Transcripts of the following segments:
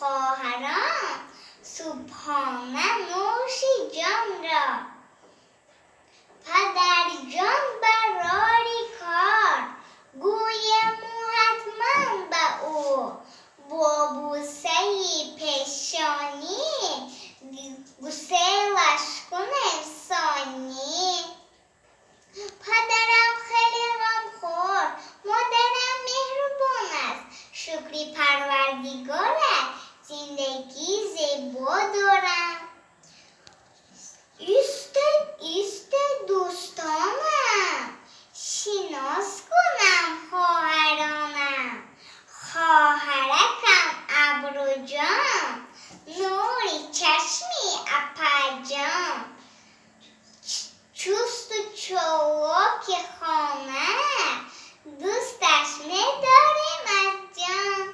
خواهران صبحانه نوش جان را پدر جان براری کار گویم حتما به او با بوسه پیشانی گسلش کنم ثانی پدرم خیلی غمخوار مادرم مهربان است شکری پروردگارت زندگی زیبا دارم ایست دوستانم شناس کنم خواهرانم خواهرکم ابرو جان نوری چشمی اپرجان چوست و چواک خانه دوستش نداریم از جان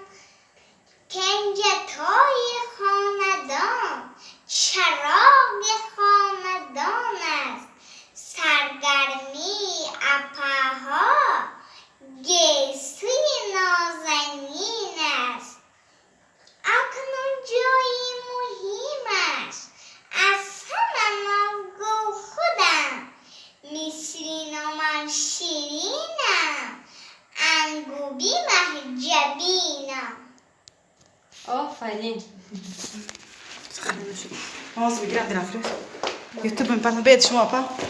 کنجتای خاندان چراغ خاندان است سرگرمی اپرها گیسوی نازنین است اکنون جایی مهمش از همه نازگو خودم نسرین و من شیرینم انگوبی محجبینم آفرین. Vamos a seguir adelante. YouTube me passa um beijo, papá.